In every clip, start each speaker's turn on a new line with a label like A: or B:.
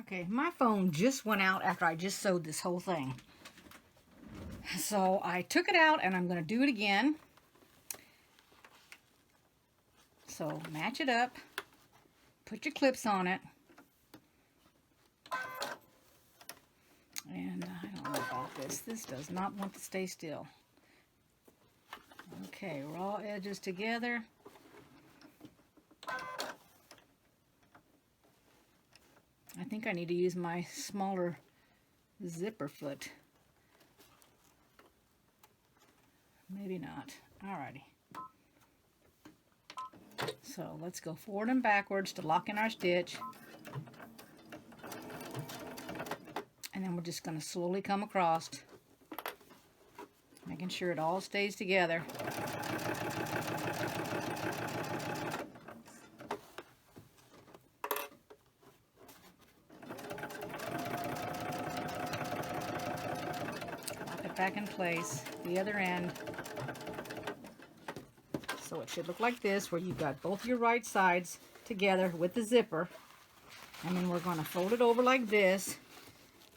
A: Okay, my phone just went out after I just sewed this whole thing. So I took it out and I'm going to do it again. So match it up, put your clips on it. And I don't know about this. This does not want to stay still. Okay, raw edges together. I think I need to use my smaller zipper foot. Maybe not. Alrighty. So let's go forward and backwards to lock in our stitch. And then we're just going to slowly come across, making sure it all stays together. Lock it back in place, the other end. So it should look like this, where you've got both your right sides together with the zipper. And then we're going to fold it over like this.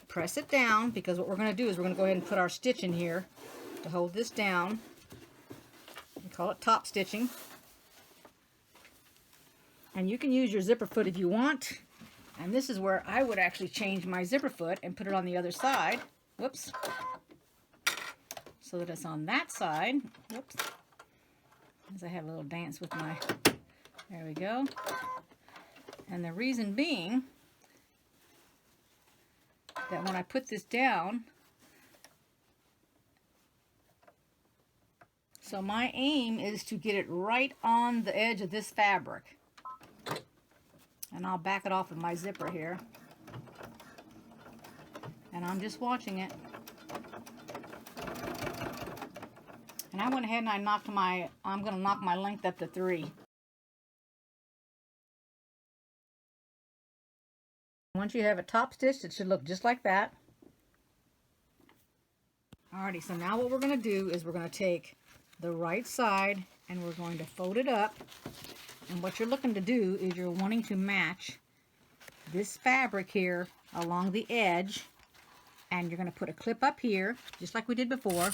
A: Press it down, because what we're going to do is we're going to go ahead and put our stitch in here to hold this down. We call it top stitching. And you can use your zipper foot if you want. And this is where I would actually change my zipper foot and put it on the other side. Whoops. So that it's on that side. Whoops. As I have a little dance with my... There we go. And the reason being that when I put this down, so my aim is to get it right on the edge of this fabric. And I'll back it off with my zipper here. And I'm just watching it. And I went ahead and I knocked I'm going to knock my length up to 3. Once you have it top stitched, it should look just like that. Alrighty, so now what we're going to do is we're going to take the right side and we're going to fold it up. And what you're looking to do is you're wanting to match this fabric here along the edge. And you're going to put a clip up here, just like we did before.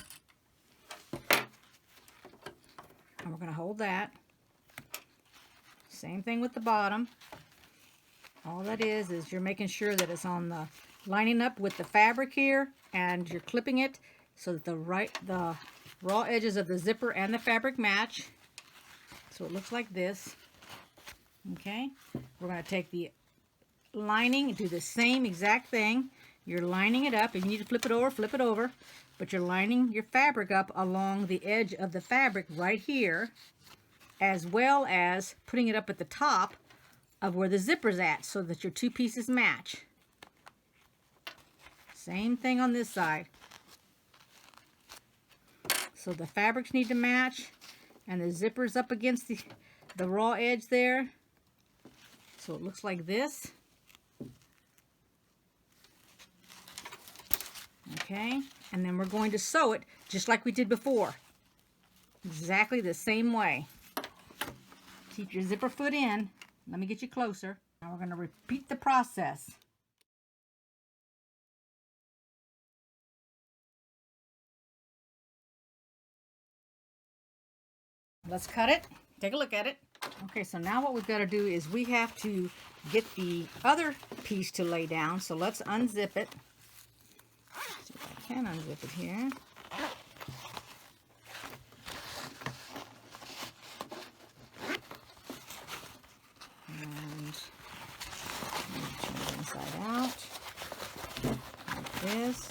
A: And we're going to hold that. Same thing with the bottom. All that is you're making sure that it's on the lining up with the fabric here, and you're clipping it so that the raw edges of the zipper and the fabric match. So it looks like this. Okay, we're going to take the lining and do the same exact thing. You're lining it up. If you need to flip it over, but you're lining your fabric up along the edge of the fabric right here, as well as putting it up at the top of where the zipper's at, so that your two pieces match. Same thing on this side. So the fabrics need to match, and the zipper's up against the raw edge there. So it looks like this. Okay, and then we're going to sew it just like we did before. Exactly the same way. Keep your zipper foot in. Let me get you closer. Now we're going to repeat the process. Let's cut it. Take a look at it. Okay, so now what we've got to do is we have to get the other piece to lay down. So let's unzip it. See if I can unzip it here. And turn it inside out like this.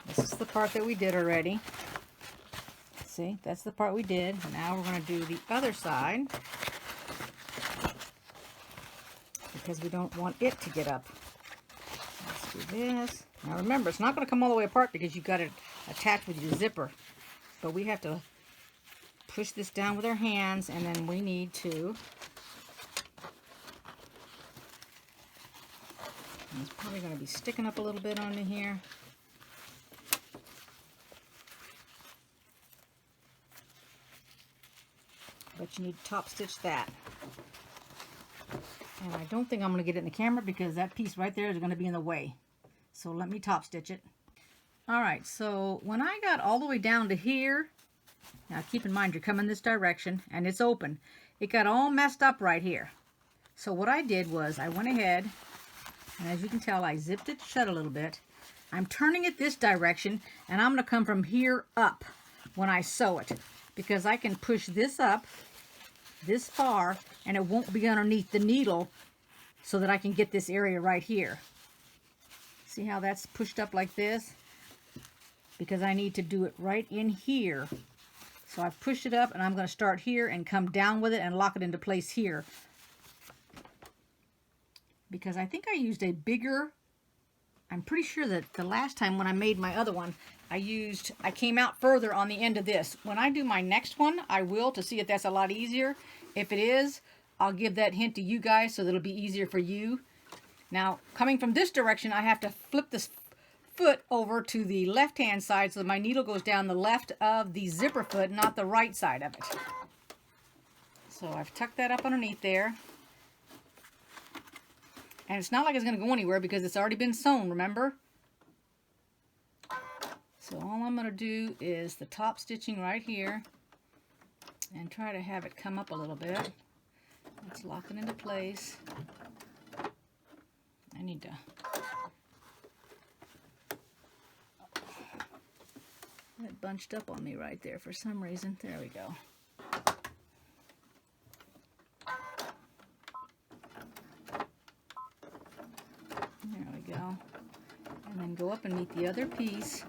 A: This is the part that we did already. See, that's the part we did. Now we're going to do the other side, because we don't want it to get up. Let's do this. Now remember, it's not going to come all the way apart because you've got it attached with your zipper. But we have to push this down with our hands, and then we need to... It's probably going to be sticking up a little bit onto here. But you need to top stitch that. And I don't think I'm going to get it in the camera because that piece right there is going to be in the way. So let me top stitch it. All right, so when I got all the way down to here, now keep in mind you're coming this direction and it's open. It got all messed up right here. So what I did was I went ahead, and as you can tell, I zipped it shut a little bit. I'm turning it this direction, and I'm going to come from here up when I sew it, because I can push this up this far and it won't be underneath the needle, so that I can get this area right here. See how that's pushed up like this? Because I need to do it right in here. So I've pushed it up, and I'm going to start here and come down with it and lock it into place here. Because I think I used a bigger, I'm pretty sure that the last time when I made my other one, I came out further on the end of this. When I do my next one, I will, to see if that's a lot easier. If it is, I'll give that hint to you guys so that it'll be easier for you. Now, coming from this direction, I have to flip this foot over to the left-hand side so that my needle goes down the left of the zipper foot, not the right side of it. So I've tucked that up underneath there. And it's not like it's going to go anywhere because it's already been sewn, remember? So all I'm going to do is the top stitching right here and try to have it come up a little bit. Let's lock it into place. I need to it bunched up on me right there for some reason. There we go. There we go. And then go up and meet the other piece,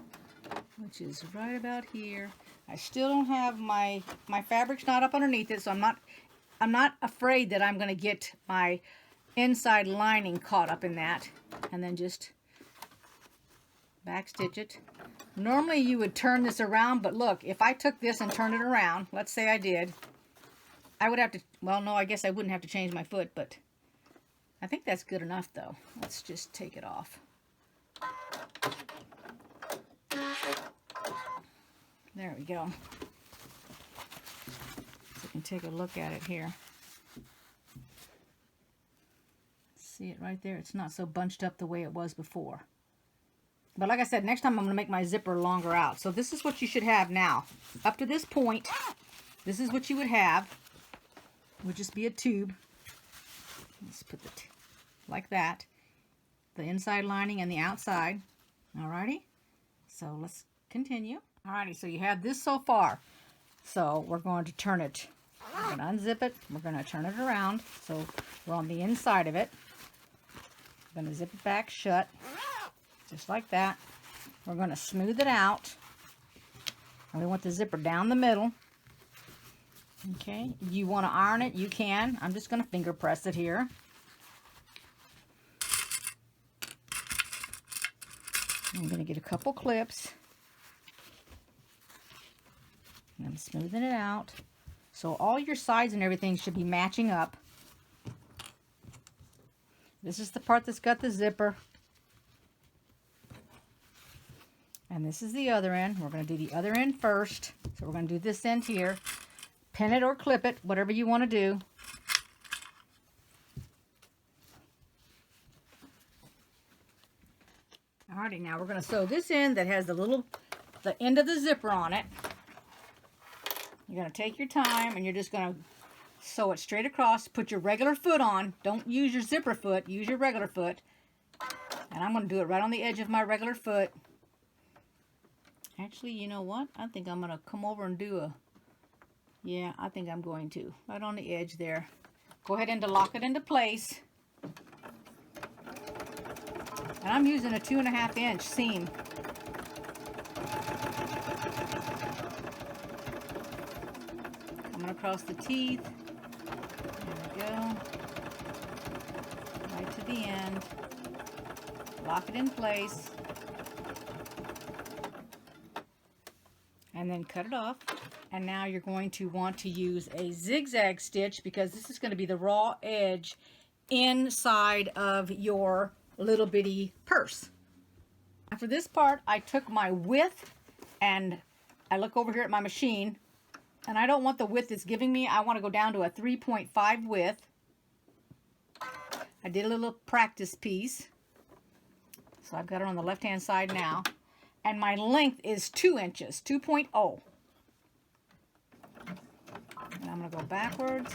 A: which is right about here. I still don't have my fabric's not up underneath it, so I'm not afraid that I'm going to get my inside lining caught up in that. And then just back stitch it. Normally you would turn this around, but look, if I took this and turned it around, let's say I did, I would have to, well, no, I guess I wouldn't have to change my foot, but I think that's good enough though. Let's just take it off. There we go. So you can take a look at it here. See it right there? It's not so bunched up the way it was before. But like I said, next time I'm going to make my zipper longer out. So this is what you should have now. Up to this point, this is what you would have. It would just be a tube. Let's put it like that. The inside lining and the outside. Alrighty. So let's continue. Alrighty, so you have this so far. So we're going to turn it. We're going to unzip it. We're going to turn it around. So we're on the inside of it. We're going to zip it back shut. Just like that. We're going to smooth it out. And we want the zipper down the middle. Okay. You want to iron it? You can. I'm just going to finger press it here. I'm going to get a couple clips. And I'm smoothing it out. So all your sides and everything should be matching up. This is the part that's got the zipper. And this is the other end. We're going to do the other end first. So we're going to do this end here. Pin it or clip it, whatever you want to do. Alrighty, now we're going to sew this end that has the end of the zipper on it. You're going to take your time and you're just going to sew it straight across. Put your regular foot on. Don't use your zipper foot. Use your regular foot. And I'm going to do it right on the edge of my regular foot. Actually, you know what? I think I'm going to come over and do yeah, I think I'm going to. Right on the edge there. Go ahead and lock it into place. And I'm using a 2.5 inch seam. Coming across the teeth. There we go. Right to the end. Lock it in place. And then cut it off. And now you're going to want to use a zigzag stitch because this is going to be the raw edge inside of your little bitty purse. Now for this part, I took my width and I look over here at my machine and I don't want the width it's giving me. I want to go down to a 3.5 width. I did a little practice piece. So I've got it on the left-hand side now. And my length is 2 inches, 2.0. And I'm going to go backwards.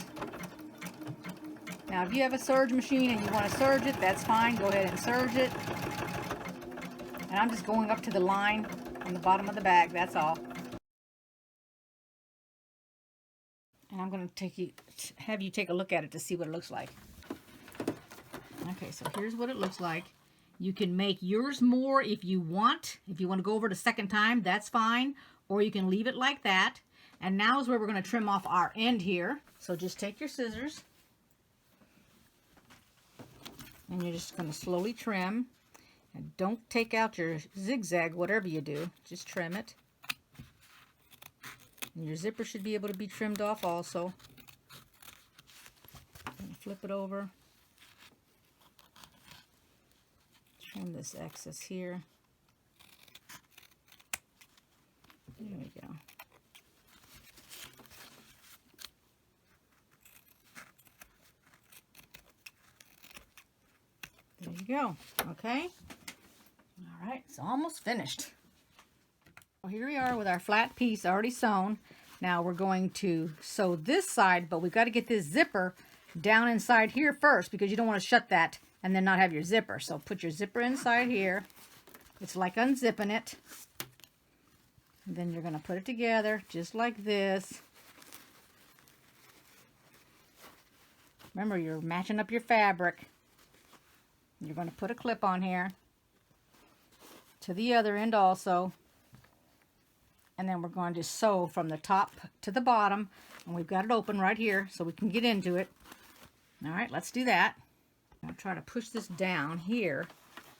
A: Now, if you have a serge machine and you want to serge it, that's fine. Go ahead and serge it. And I'm just going up to the line on the bottom of the bag, that's all. And I'm going to have you take a look at it to see what it looks like. Okay, so here's what it looks like. You can make yours more if you want. If you want to go over it a second time, that's fine. Or you can leave it like that. And now is where we're going to trim off our end here. So just take your scissors. And you're just going to slowly trim. And don't take out your zigzag, whatever you do. Just trim it. And your zipper should be able to be trimmed off also. And flip it over. Trim this excess here. There we go. There you go. Okay. All right, it's almost finished. Well, here we are with our flat piece already sewn. Now we're going to sew this side, but we've got to get this zipper down inside here first because you don't want to shut that and then not have your zipper. So put your zipper inside here. It's like unzipping it. And then you're going to put it together just like this. Remember, you're matching up your fabric. You're going to put a clip on here to the other end also. And then we're going to sew from the top to the bottom. And we've got it open right here so we can get into it. All right, let's do that. I'm going to try to push this down here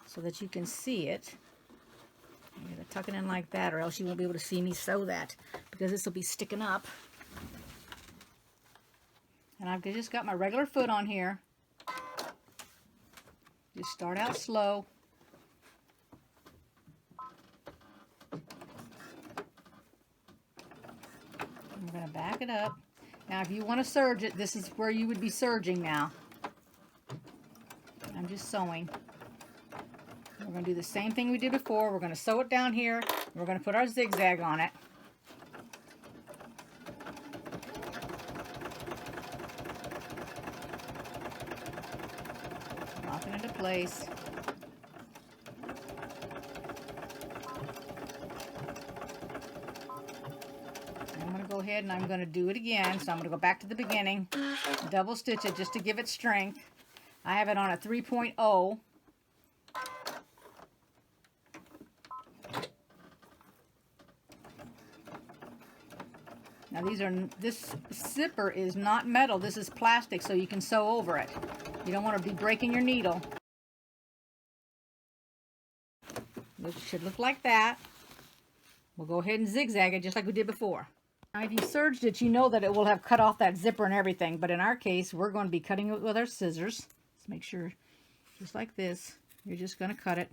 A: so that you can see it. I'm going to tuck it in like that, or else you won't be able to see me sew that because this will be sticking up. And I've just got my regular foot on here. Just start out slow. I'm going to back it up. Now, if you want to serge it, this is where you would be serging now. I'm just sewing. We're going to do the same thing we did before. We're going to sew it down here. We're going to put our zigzag on it. Lock it into place. I'm going to go ahead and I'm going to do it again. So I'm going to go back to the beginning, double stitch it just to give it strength. I have it on a 3.0. Now this zipper is not metal, this is plastic, so you can sew over it. You don't want to be breaking your needle. It should look like that. We'll go ahead and zigzag it just like we did before. Now if you serged it, you know that it will have cut off that zipper and everything, but in our case, we're going to be cutting it with our scissors. Let's make sure, just like this, you're just going to cut it.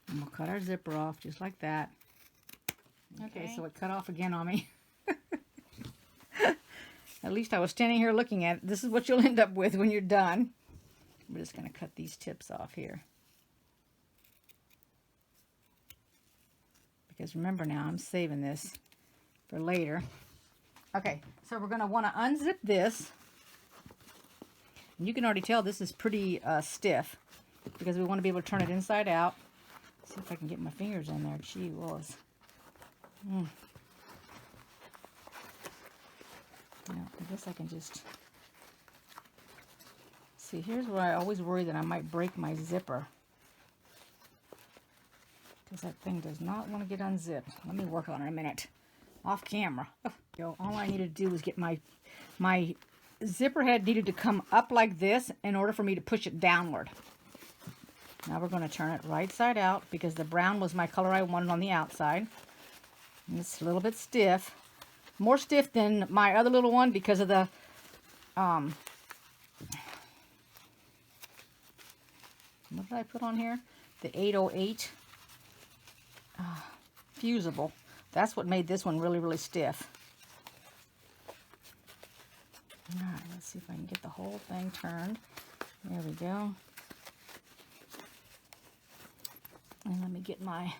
A: And we'll cut our zipper off just like that. Okay, so it cut off again on me. At least I was standing here looking at it. This is what you'll end up with when you're done. We're just going to cut these tips off here. Because remember now, I'm saving this for later. Okay, so we're going to want to unzip this. And you can already tell this is pretty stiff because we want to be able to turn it inside out. See if I can get my fingers in there. Gee whiz. Now, I guess I can just... See, here's where I always worry that I might break my zipper. Because that thing does not want to get unzipped. Let me work on it a minute. Off camera. All I needed to do was get my zipper head needed to come up like this in order for me to push it downward. Now we're going to turn it right side out because the brown was my color I wanted on the outside. And it's a little bit stiff. More stiff than my other little one because of the what did I put on here? The 808 fusible. That's what made this one really, really stiff. turned. There we go. And let me get my,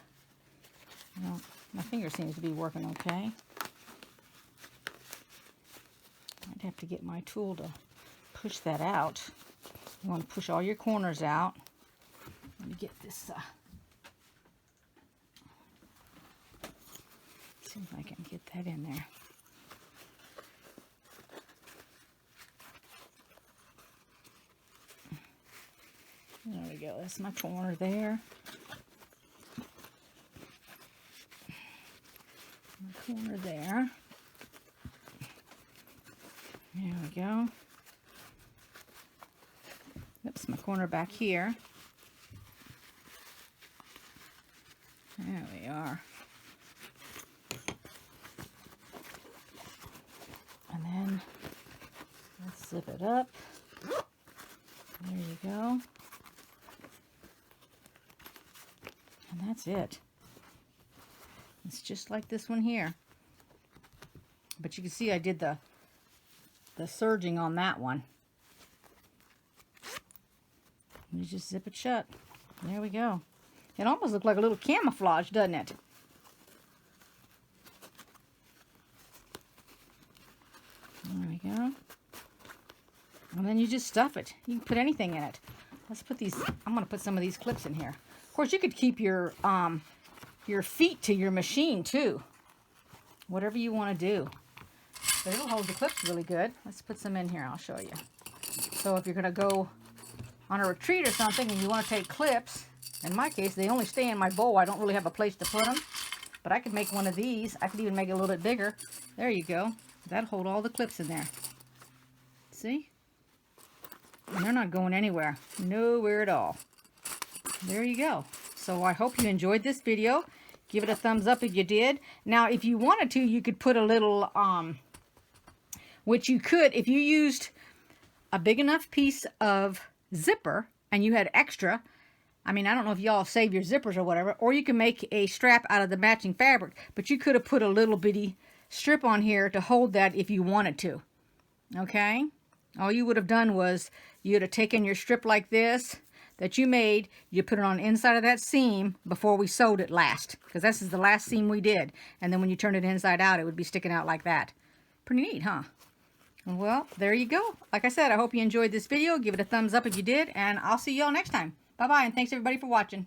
A: well, my finger seems to be working okay. I'd have to get my tool to push that out. You want to push all your corners out. Let me get this, see if I can get that in there. There we go, that's my corner there. My corner there. There we go. Oops, my corner back here. There we are. And then let's zip it up. There you go. And that's it. It's just like this one here. But you can see I did the serging on that one. You just zip it shut. There we go. It almost looks like a little camouflage, doesn't it? There we go. And then you just stuff it. You can put anything in it. Let's put these, I'm going to put some of these clips in here. Of course, you could keep your feet to your machine too. Whatever you want to do. But it'll hold the clips really good. Let's put some in here. I'll show you. So if you're going to go on a retreat or something and you want to take clips, in my case, they only stay in my bowl. I don't really have a place to put them. But I could make one of these. I could even make it a little bit bigger. There you go. That'll hold all the clips in there. See? And they're not going anywhere. Nowhere at all. There you go. So I hope you enjoyed this video. Give it a thumbs up if you did. Now, if you wanted to, you could put a little, which you could, if you used a big enough piece of zipper and you had extra, I mean, I don't know if y'all save your zippers or whatever, or you can make a strap out of the matching fabric, but you could have put a little bitty strip on here to hold that if you wanted to. Okay? All you would have done was you would have taken your strip like this that you made, you put it on the inside of that seam before we sewed it last, because this is the last seam we did, and then when you turn it inside out, it would be sticking out like that. Pretty neat, huh? Well, there you go. Like I said, I hope you enjoyed this video. Give it a thumbs up if you did, and I'll see y'all next time. Bye-bye, and thanks everybody for watching.